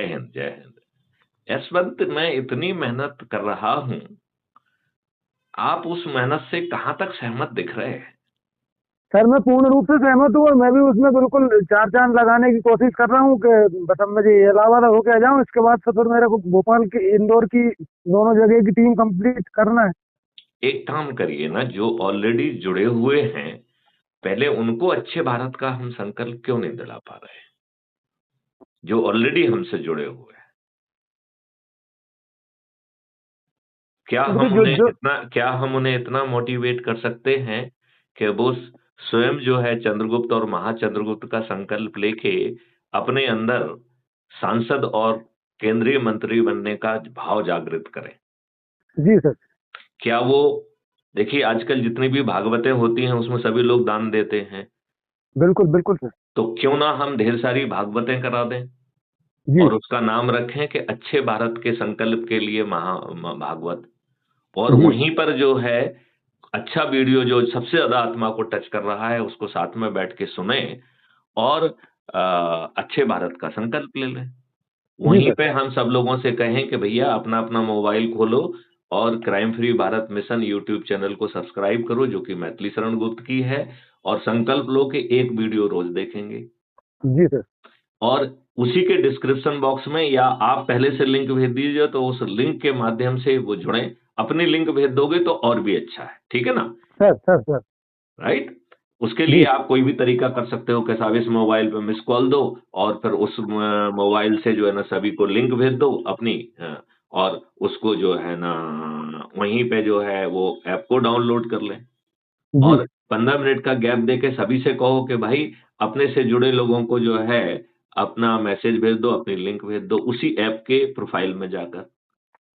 हिंद, जय हिंद। यशवंत, मैं इतनी मेहनत कर रहा हूं, आप उस मेहनत से कहां तक सहमत दिख रहे हैं? सर मैं पूर्ण रूप से सहमत हूँ और मैं भी उसमें बिल्कुल चार चांद लगाने की कोशिश कर रहा हूँ कि बस अब मुझे इलाहाबाद होके आ जाऊँ, इसके बाद से फिर मेरे को भोपाल की, इंदौर की, दोनों जगह की टीम कंप्लीट करना है। एक काम करिए ना, जो ऑलरेडी जुड़े हुए हैं, पहले उनको अच्छे भारत का हम संकल्प क्यों नहीं दिला पा रहे हैं, जो ऑलरेडी हमसे जुड़े हुए हैं? देखिए जो जो क्या हम उन्हें इतना मोटिवेट कर सकते हैं कि वो स्वयं जो है चंद्रगुप्त और महाचंद्रगुप्त का संकल्प लेके अपने अंदर सांसद और केंद्रीय मंत्री बनने का भाव जागृत करें? जी सर। क्या वो, देखिए आजकल जितनी भी भागवतें होती हैं उसमें सभी लोग दान देते हैं, बिल्कुल बिल्कुल सर। तो क्यों ना हम ढेर सारी भागवतें करा दें जी और उसका नाम रखें कि अच्छे भारत के संकल्प के लिए भागवत। और जी वहीं पर जो है अच्छा वीडियो जो सबसे ज्यादा आत्मा को टच कर रहा है उसको साथ में बैठ के सुने और अच्छे भारत का संकल्प ले लें। जी वहीं सर। पे हम सब लोगों से कहें कि भैया अपना अपना मोबाइल खोलो और crime free Bharat mission YouTube channel को सब्सक्राइब करो, जो कि मैथिली शरण गुप्त की है, और संकल्प लो कि एक वीडियो रोज देखेंगे। जी सर। और उसी के डिस्क्रिप्शन बॉक्स में या आप पहले से लिंक भेज दीजिए, तो उस लिंक के माध्यम से वो जुड़े। अपनी लिंक भेज दोगे तो और भी अच्छा है, ठीक है ना? Sir sir sir. राइट। उसके लिए जी आप कोई भी तरीका कर सकते हो कि साहब इस मोबाइल पे मिस कॉल दो और फिर उस मोबाइल से जो है ना सभी को लिंक भेज दो अपनी, और उसको जो है ना वहीं पे जो है वो ऐप को डाउनलोड कर लें। जी और 15 मिनट का गैप देके सभी से कहो कि भाई अपने से जुड़े लोगों को जो है अपना मैसेज भेज दो, अपनी लिंक भेज दो उसी ऐप के प्रोफाइल में जाकर।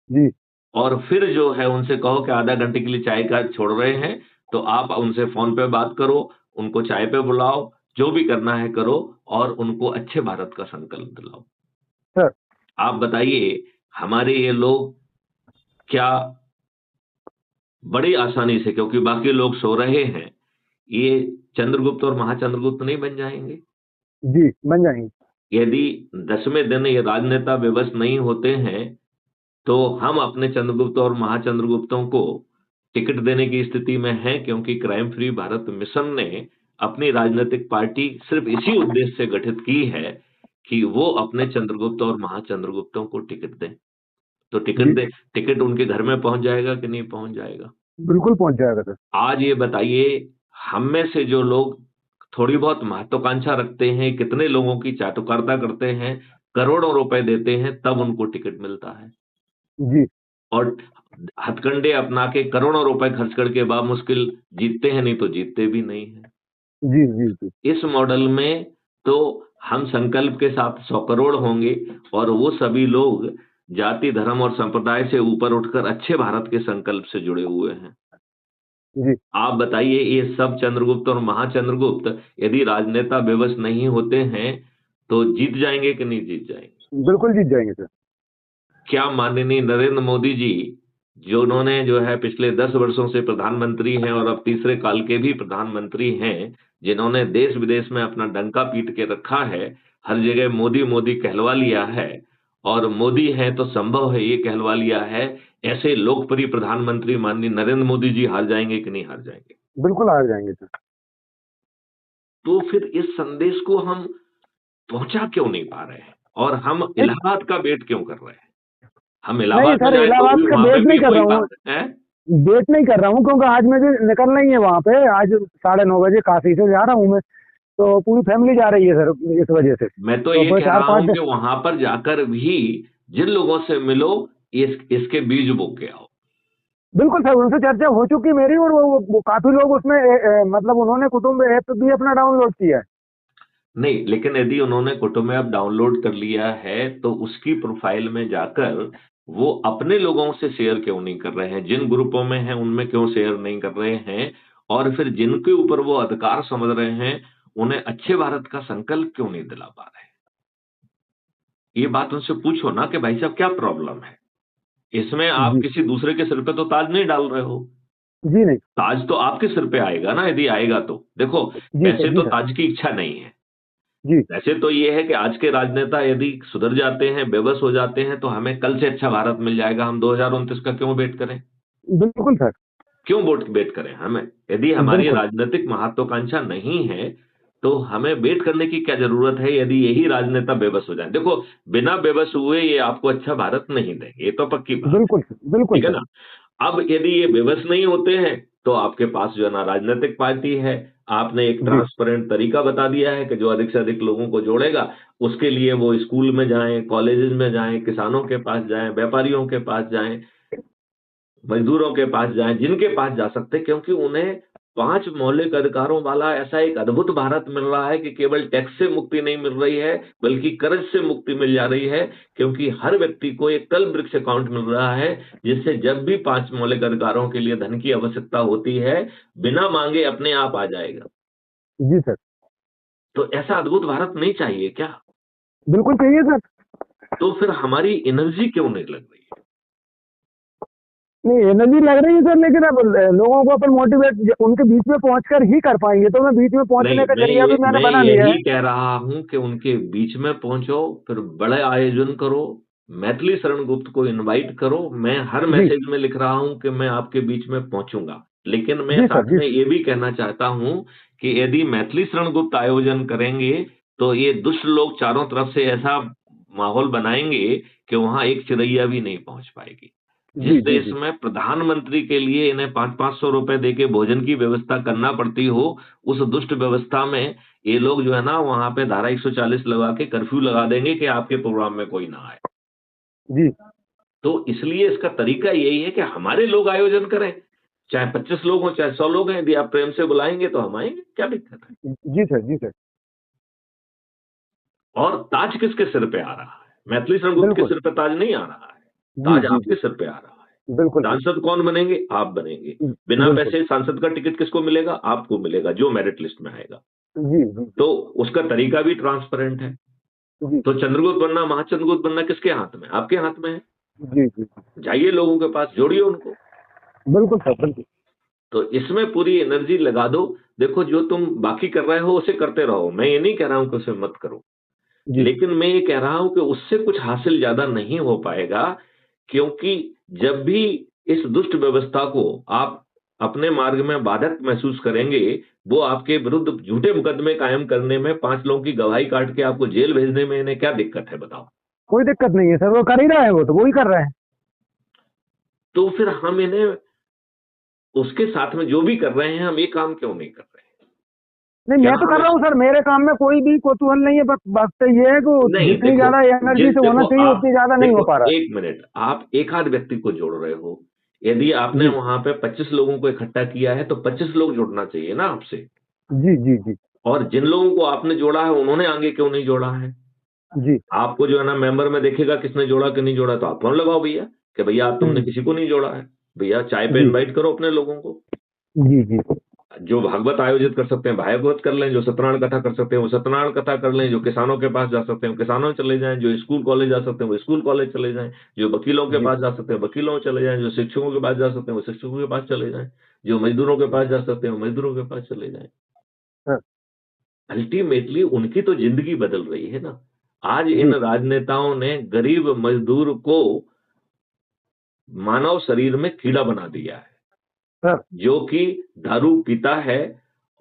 जी और फिर जो है उनसे कहो कि आधा घंटे के लिए चाय का छोड़ रहे हैं, तो आप उनसे फोन पे बात करो, उनको चाय पे बुलाओ, जो भी करना है करो, और उनको अच्छे भारत का संकल्प दिलाओ। सर। आप बताइए, हमारे ये लोग क्या बड़ी आसानी से, क्योंकि बाकी लोग सो रहे हैं, ये चंद्रगुप्त और महाचंद्रगुप्त नहीं बन जाएंगे? जी बन जाएंगे। यदि 10वें दिन ये राजनेता विवश नहीं होते हैं, तो हम अपने चंद्रगुप्त और महाचंद्रगुप्तों को टिकट देने की स्थिति में हैं, क्योंकि क्राइम फ्री भारत मिशन ने अपनी राजनीतिक पार्टी सिर्फ इसी उद्देश्य से गठित की है कि वो अपने चंद्रगुप्त और महाचंद्रगुप्तों को टिकट दें। तो जी टिकट उनके घर में पहुंच जाएगा कि नहीं पहुंच जाएगा? बिल्कुल पहुंच जाएगा सर। आज ये बताइए, हम में से जो लोग थोड़ी बहुत महत्वाकांक्षा रखते हैं, कितने लोगों की चाटुकारिता करते हैं, करोड़ों रुपए देते हैं, तब उनको टिकट मिलता है। जी और हथकंडे अपना के करोड़ों रुपए खर्च करके मुश्किल जीतते हैं, नहीं तो जीतते भी नहीं है। जी जी जी इस मॉडल में तो हम संकल्प के साथ 100 करोड़ होंगे, और वो सभी लोग जाति धर्म और संप्रदाय से ऊपर उठकर अच्छे भारत के संकल्प से जुड़े हुए हैं। जी आप बताइए, ये सब चंद्रगुप्त और महाचंद्रगुप्त यदि राजनेता विवश नहीं होते हैं, तो जीत जाएंगे कि नहीं जीत जाएंगे? बिल्कुल जीत जाएंगे सर। क्या माननीय नरेंद्र मोदी जी, जो उन्होंने जो है पिछले 10 वर्षों से प्रधानमंत्री हैं और अब तीसरे काल के भी प्रधानमंत्री हैं, जिन्होंने देश विदेश में अपना डंका पीट के रखा है, हर जगह मोदी मोदी कहलवा लिया है, और मोदी है तो संभव है ये कहलवा लिया है, ऐसे लोकप्रिय प्रधानमंत्री माननीय नरेंद्र मोदी जी हार जाएंगे कि नहीं हार जाएंगे? बिल्कुल हार जाएंगे सर। तो फिर इस संदेश को हम पहुंचा क्यों नहीं पा रहे हैं, और हम नहीं इलाहाबाद का वेट क्यों कर रहे हैं? हम नहीं इलाहाबाद में सर, जाए तो इलाहाबाद भी का वहां पे वेट नहीं भी कर रहा वही हूँ। बात है। वेट नहीं कर रहा हूँ क्योंकि आज मुझे निकलना ही है वहां पे। आज 9:30 बजे काशी से जा रहा हूँ मैं, तो पूरी फैमिली जा रही है सर, इस वजह से। मैं तो तो ये फिर कह चार रहा हूं पाँच कि वहां पर जाकर भी जिन लोगों से मिलो, इसके बीज बो के आओ। बिल्कुल सर, उनसे चर्चा हो चुकी मेरी, और वो काफी लोग उसमें मतलब उन्होंने कुटुंब ऐप भी अपना डाउनलोड किया है। नहीं, लेकिन यदि उन्होंने कुटुंब ऐप डाउनलोड कर लिया है, तो उसकी प्रोफाइल में जाकर वो अपने लोगों से शेयर क्यों नहीं कर रहे हैं, जिन ग्रुपों में हैं उनमें क्यों शेयर नहीं कर रहे हैं, और फिर जिनके ऊपर वो अधिकार समझ रहे हैं उन्हें अच्छे भारत का संकल्प क्यों नहीं दिला पा रहे हैं? ये बात उनसे पूछो ना कि भाई साहब क्या प्रॉब्लम है। इसमें आप जी किसी दूसरे के सिर पे तो ताज नहीं डाल रहे हो। जी नहीं। ताज तो आपके सिर पे आएगा ना, यदि आएगा तो। देखो, जी सर। वैसे जी तो सर। ताज की इच्छा नहीं है, जी। वैसे तो ये है कि आज के राजनेता यदि सुधर जाते हैं, बेबस हो जाते हैं, तो हमें कल से अच्छा भारत मिल जाएगा। हम 2029 का क्यों वेट करें? बिल्कुल सर। क्यों वोट वेट करें? हमें यदि हमारी बिल्कुल। राजनीतिक महत्वाकांक्षा नहीं है, तो हमें वेट करने की क्या जरूरत है, यदि यही राजनेता बेबस हो जाए? देखो, बिना बेबस हुए ये आपको अच्छा भारत नहीं देंगे, ये तो पक्की बात है। बिल्कुल सर। बिल्कुल ठीक है सर। ना? अब यदि ये बेबस नहीं होते हैं, तो आपके पास जो है ना राजनीतिक पार्टी है, आपने एक जी। ट्रांसपेरेंट तरीका बता दिया है कि जो अधिक से अधिक लोगों को जोड़ेगा, उसके लिए वो स्कूल में जाएं, कॉलेजेस में जाएं, किसानों के पास जाएं, व्यापारियों के पास जाएं, मजदूरों के पास जाएं, जिनके पास जा सकते हैं, क्योंकि उन्हें 5 मौलिक अधिकारों वाला ऐसा एक अद्भुत भारत मिल रहा है कि केवल टैक्स से मुक्ति नहीं मिल रही है, बल्कि कर्ज से मुक्ति मिल जा रही है, क्योंकि हर व्यक्ति को एक तल वृक्ष अकाउंट मिल रहा है, जिससे जब भी 5 मौलिक अधिकारों के लिए धन की आवश्यकता होती है, बिना मांगे अपने आप आ जाएगा। जी सर। तो ऐसा अद्भुत भारत नहीं चाहिए क्या? बिल्कुल चाहिए सर। तो फिर हमारी एनर्जी क्यों नहीं लग रही है? नहीं, एनर्जी लग रही है सर, लेकिन अब लोगों को अपन मोटिवेट उनके बीच में पहुंचकर ही कर पाएंगे, तो मैं बीच में नहीं, पहुंचने का जरिया भी मैंने मैं बना लिया यही है। कह रहा हूं कि उनके बीच में पहुंचो, फिर बड़े आयोजन करो, मैथिली शरण गुप्त को इनवाइट करो। मैं हर जी। मैसेज में लिख रहा हूं कि मैं आपके बीच में पहुंचूंगा, लेकिन मैं जी सर। साथ जी। में ये भी कहना चाहता हूं कि यदि मैथिली शरण गुप्त आयोजन करेंगे, तो ये दुष्ट लोग चारों तरफ से ऐसा माहौल बनाएंगे कि वहां एक चिड़ैया भी नहीं पहुंच पाएगी। जिस जी। जी। देश जी। में प्रधानमंत्री के लिए इन्हें 500-500 रुपए देके भोजन की व्यवस्था करना पड़ती हो, उस दुष्ट व्यवस्था में ये लोग जो है ना वहां पे धारा 140 लगा के कर्फ्यू लगा देंगे कि आपके प्रोग्राम में कोई ना आए। जी। तो इसलिए इसका तरीका यही है कि हमारे लोग आयोजन करें, चाहे 25 लोग हों, चाहे 100 लोग हैं, यदि आप प्रेम से बुलाएंगे तो हम आएंगे, क्या दिक्कत है? जी सर। जी सर। और ताज किसके सिर पे आ रहा है? मैथिली शरण गुप्त के बिल्कुल। सिर पे ताज नहीं आ रहा है, जी। ताज जी। आपके जी। सिर पे आ रहा है। बिल्कुल सर। सांसद कौन बनेंगे? आप बनेंगे। बिना बिल्कुल। पैसे सांसद का टिकट किसको मिलेगा? आपको मिलेगा, जो मेरिट लिस्ट में आएगा। जी। जी। तो उसका तरीका भी ट्रांसपेरेंट है। जी। तो चंद्रगुप्त बनना, महाचंद्रगुप्त बनना किसके हाथ में? आपके हाथ में है। जी। जी। जाइए लोगों के पास, जोड़िए उनको। बिल्कुल सर। बिल्कुल। तो इसमें पूरी एनर्जी लगा दो। देखो, जो तुम बाकी कर रहे हो उसे करते रहो, मैं ये नहीं कह रहा हूं कि उसे मत करो, जी। लेकिन मैं ये कह रहा हूं कि उससे कुछ हासिल ज्यादा नहीं हो पाएगा, क्योंकि जब भी इस दुष्ट व्यवस्था को आप अपने मार्ग में बाधक महसूस करेंगे, वो आपके विरुद्ध झूठे मुकदमे कायम करने में, 5 लोगों की गवाही काट के आपको जेल भेजने में इन्हें क्या दिक्कत है, बताओ? कोई दिक्कत नहीं है सर, वो कर ही रहा है, वो तो वो ही कर रहा है। तो फिर हम इन्हें उसके साथ में जो भी कर रहे हैं, हम ये काम क्यों नहीं कर रहे हैं? नहीं, क्या मैं तो कर हमें? रहा हूँ सर, मेरे काम में कोई भी कौतूहल नहीं है, बस बात तो ये है कि नहीं, जितनी देखो, ज्यादा एनर्जी जिस से होना देखो चाहिए आप उतनी ज्यादा नहीं हो देखो, पा रहा एक मिनट, आप एक आध व्यक्ति को जोड़ रहे हो। यदि है। आपने जी। वहां पे 25 लोगों को इकट्ठा किया है, तो 25 लोग जुड़ना चाहिए ना आपसे। जी। जी। जी। और जिन लोगों को आपने जोड़ा है, उन्होंने आगे क्यों नहीं जोड़ा है? जी। आपको जो है ना मेंबर में देखेगा किसने जोड़ा कि नहीं जोड़ा, तो आप फोन लगाओ भैया, कि भैया आप तुमने हम्म। किसी को नहीं जोड़ा है। भैया चाय पे जी। इनवाइट करो अपने लोगों को। जी। जी। जो भागवत आयोजित कर सकते हैं भागवत कर लें, जो सत्यनारायण कथा कर सकते हैं वो सत्यनारायण कथा कर लें, जो किसानों के पास जा सकते हैं वो किसानों चले जाएं, जो स्कूल कॉलेज जा सकते हैं वो स्कूल कॉलेज चले जाएं, जो वकीलों के जी। पास जा सकते हैं वकीलों चले जाएं, जो शिक्षकों के पास जा सकते हैं वो शिक्षकों के पास चले जाएं, जो मजदूरों के पास जा सकते हैं वो मजदूरों के पास चले जाएं। हाँ। अल्टीमेटली उनकी तो जिंदगी बदल रही है ना। आज इन जी। राजनेताओं ने गरीब मजदूर को मानव शरीर में कीड़ा बना दिया है, हाँ। जो कि दारू पीता है,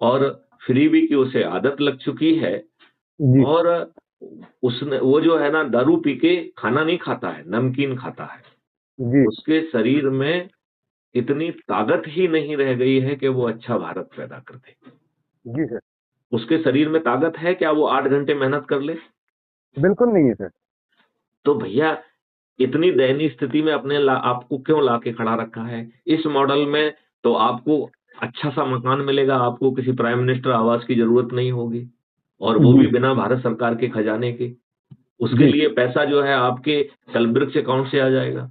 और फ्रीबी की उसे आदत लग चुकी है। जी। और उसने वो जो है ना दारू पी के खाना नहीं खाता है, नमकीन खाता है। जी। उसके शरीर में इतनी ताकत ही नहीं रह गई है कि वो अच्छा भारत पैदा कर दे। जी सर। उसके शरीर में ताकत है क्या वो 8 घंटे मेहनत कर ले? बिल्कुल नहीं है सर। तो भैया, इतनी दयनीय स्थिति में आपको क्यों लाके खड़ा रखा है? इस मॉडल में तो आपको अच्छा सा मकान मिलेगा, आपको किसी प्राइम मिनिस्टर आवास की जरूरत नहीं होगी, और वो जी। भी बिना भारत सरकार के खजाने के। उसके जी। लिए पैसा जो है आपके कलवृक्ष अकाउंट से आ जाएगा,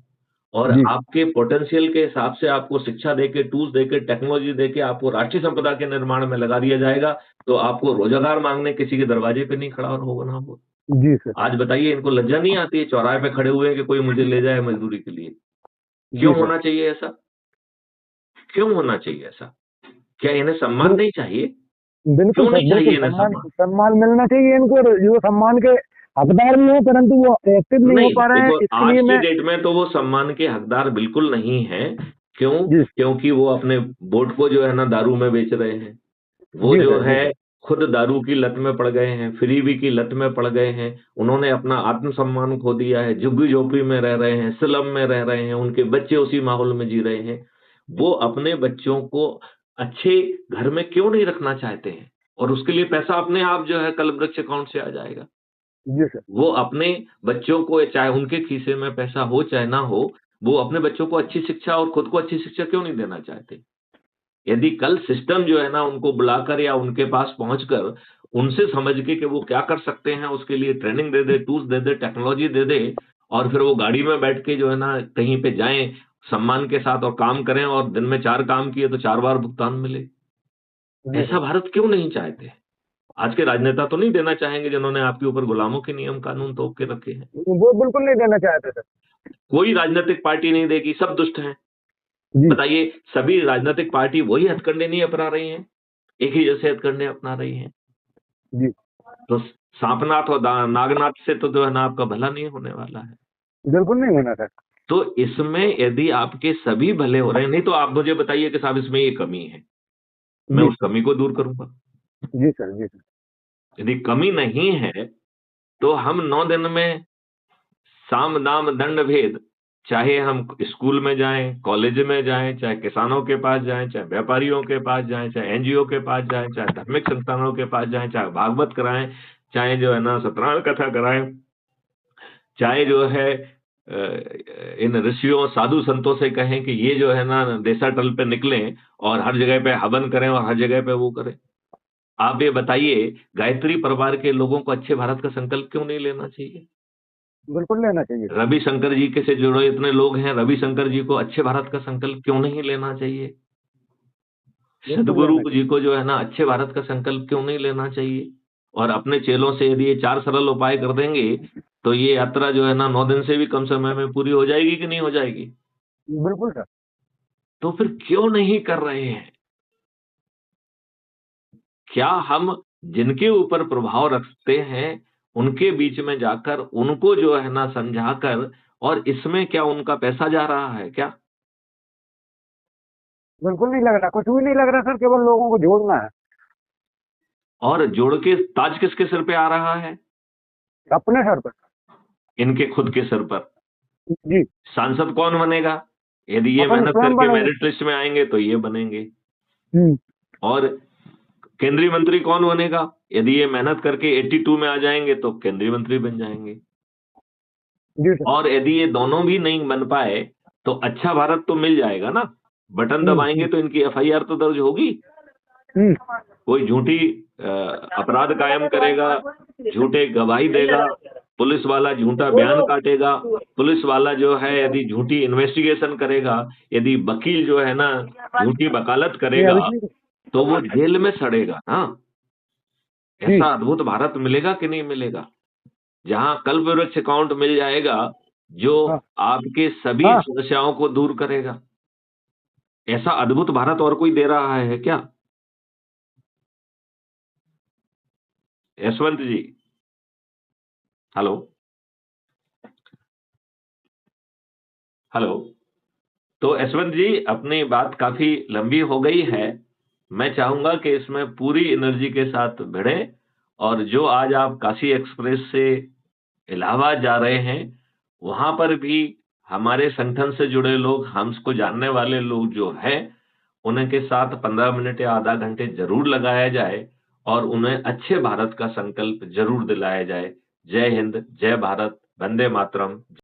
और जी। आपके पोटेंशियल के हिसाब से आपको शिक्षा देके, टूल्स देके, टेक्नोलॉजी देके आपको राष्ट्रीय संपदा के निर्माण में लगा दिया जाएगा। तो आपको रोजगार मांगने किसी के दरवाजे पे नहीं खड़ा होना होगा। जी सर। आज बताइए, इनको लज्जा नहीं आती है चौराहे पे खड़े हुए हैं कि कोई मुझे ले जाए मजदूरी के लिए? जी क्यों सर। होना चाहिए ऐसा? क्यों होना चाहिए ऐसा? क्या इन्हें सम्मान बिल, नहीं चाहिए? बिल्कुल क्यों सर, नहीं चाहिए बिल्कुल इन्हें सम्मान सम्मान? सम्मान मिलना चाहिए इनको, और जो सम्मान के हकदार भी हैं परंतु वो एक्टिव नहीं हो नहीं, पा रहे हैं, देखो इसके आज लिए की मैं। डेट में तो वो सम्मान के हकदार बिल्कुल नहीं है। क्यों? जी। क्योंकि वो अपने वोट को जो है ना दारू में बेच रहे हैं। वो जी जो सर, जी है सर। खुद दारू की लत में पड़ गए हैं, फ्रीबी की लत में पड़ गए हैं। उन्होंने अपना आत्मसम्मान खो दिया है, झुग्गी झोपड़ी में रह रहे हैं, स्लम में रह रहे हैं, उनके बच्चे उसी माहौल में जी रहे हैं। वो अपने बच्चों को अच्छे घर में क्यों नहीं रखना चाहते हैं? और उसके लिए पैसा अपने आप जो है कल्पवृक्ष अकाउंट से आ जाएगा। जी सर। वो अपने बच्चों को, चाहे उनके खीसे में पैसा हो चाहे ना हो, वो अपने बच्चों को अच्छी शिक्षा और खुद को अच्छी शिक्षा क्यों नहीं देना चाहते? यदि कल सिस्टम जो है ना उनको बुलाकर या उनके पास पहुंचकर उनसे समझ के कि वो क्या कर सकते हैं, उसके लिए ट्रेनिंग दे दे, टूल्स दे दे, टेक्नोलॉजी दे दे, और फिर वो गाड़ी में बैठ के जो है ना कहीं पे जाएं सम्मान के साथ और काम करें, और दिन में 4 काम किए तो 4 बार भुगतान मिले। जी ऐसा सर। भारत क्यों नहीं चाहते? आज के राजनेता तो नहीं देना चाहेंगे जिन्होंने आपके ऊपर गुलामों के नियम कानून थोप के रखे हैं। वो बिल्कुल नहीं देना चाहते सर। कोई राजनीतिक पार्टी नहीं देगी, सब दुष्ट हैं। जी। बताइए, सभी राजनीतिक पार्टी वही हथकंडे नहीं अपना रही हैं, एक ही जैसे हथकंडे अपना रही हैं। जी। तो सांपनाथ और नागनाथ से तो जो है ना आपका भला नहीं होने वाला है। बिल्कुल नहीं होना सर। तो इसमें यदि आपके सभी भले हो रहे हैं, नहीं तो आप मुझे बताइए कि साहब इसमें ये कमी है, मैं जी। उस कमी को दूर करूंगा। जी सर। जी सर। यदि कमी नहीं है तो हम 9 दिन में साम दाम दंड भेद, चाहे हम स्कूल में जाएं, कॉलेज में जाएं, चाहे किसानों के पास जाएं, चाहे व्यापारियों के पास जाएं, चाहे एनजीओ के पास जाएं, चाहे धार्मिक संस्थानों के पास जाएं, चाहे भागवत कराएं, चाहे जो है ना सत्यनारायण कथा कराएं, चाहे जो है इन ऋषियों साधु संतों से कहें कि ये जो है ना देसाटल पे निकलें और हर जगह पे हवन करें और हर जगह पे वो करें। आप ये बताइए, गायत्री परिवार के लोगों को अच्छे भारत का संकल्प क्यों नहीं लेना चाहिए? बिल्कुल लेना चाहिए सर। रविशंकर जी के से जुड़े इतने लोग हैं, रविशंकर जी को अच्छे भारत का संकल्प क्यों नहीं लेना चाहिए? बिल्कुल सदगुरु लेना जी चाहिए। को जो है ना अच्छे भारत का संकल्प क्यों नहीं लेना चाहिए? और अपने चेलों से यदि ये 4 सरल उपाय कर देंगे, तो ये यात्रा जो है ना 9 दिन से भी कम समय में पूरी हो जाएगी कि नहीं हो जाएगी? बिल्कुल सर। तो फिर क्यों नहीं कर रहे हैं? क्या हम जिनके ऊपर प्रभाव रखते हैं, उनके बीच में जाकर उनको जो है ना समझाकर, और इसमें क्या उनका पैसा जा रहा है क्या? बिल्कुल नहीं लग रहा, कुछ भी नहीं लग रहा सर, केवल लोगों को जोड़ना है। और जोड़ के ताज किसके सिर पे आ रहा है? अपने सर पर। इनके खुद के सिर पर। जी। सांसद कौन बनेगा? यदि ये अपन मेहनत स्वयं करके बनेंगे। मेरिट लिस्ट में आएंगे तो ये बनेंगे। हम्म। और केंद्रीय मंत्री कौन बनेगा? यदि ये मेहनत करके 82 में आ जाएंगे तो केंद्रीय मंत्री बन जाएंगे। जी सर। और यदि ये दोनों भी नहीं बन पाए तो अच्छा भारत तो मिल जाएगा ना, बटन दबाएंगे हम्म। तो इनकी एफआईआर तो दर्ज होगी। हम्म। कोई झूठी अपराध कायम करेगा, झूठे गवाही देगा, पुलिस वाला झूठा बयान काटेगा, पुलिस वाला जो है यदि झूठी इन्वेस्टिगेशन करेगा, यदि वकील जो है ना झूठी वकालत ये करेगा, अभी। तो वो जेल में सड़ेगा ना। जी। ऐसा अद्भुत भारत मिलेगा कि नहीं मिलेगा, जहां कल्पवृक्ष अकाउंट मिल जाएगा जो हाँ। आपके सभी हाँ। समस्याओं को दूर करेगा। ऐसा अद्भुत भारत और कोई दे रहा है क्या? यशवंत जी, हेलो, हेलो। तो यशवंत जी, अपनी बात काफी लंबी हो गई है। मैं चाहूंगा कि इसमें पूरी एनर्जी के साथ भिड़ें, और जो आज आप काशी एक्सप्रेस से इलाहाबाद जा रहे हैं, वहां पर भी हमारे संगठन से जुड़े लोग, हमको जानने वाले लोग जो हैं, उनके साथ 15 मिनट या आधा घंटे जरूर लगाया जाए और उन्हें अच्छे भारत का संकल्प जरूर दिलाया जाए। जय हिंद, जय भारत, वंदे मातरम।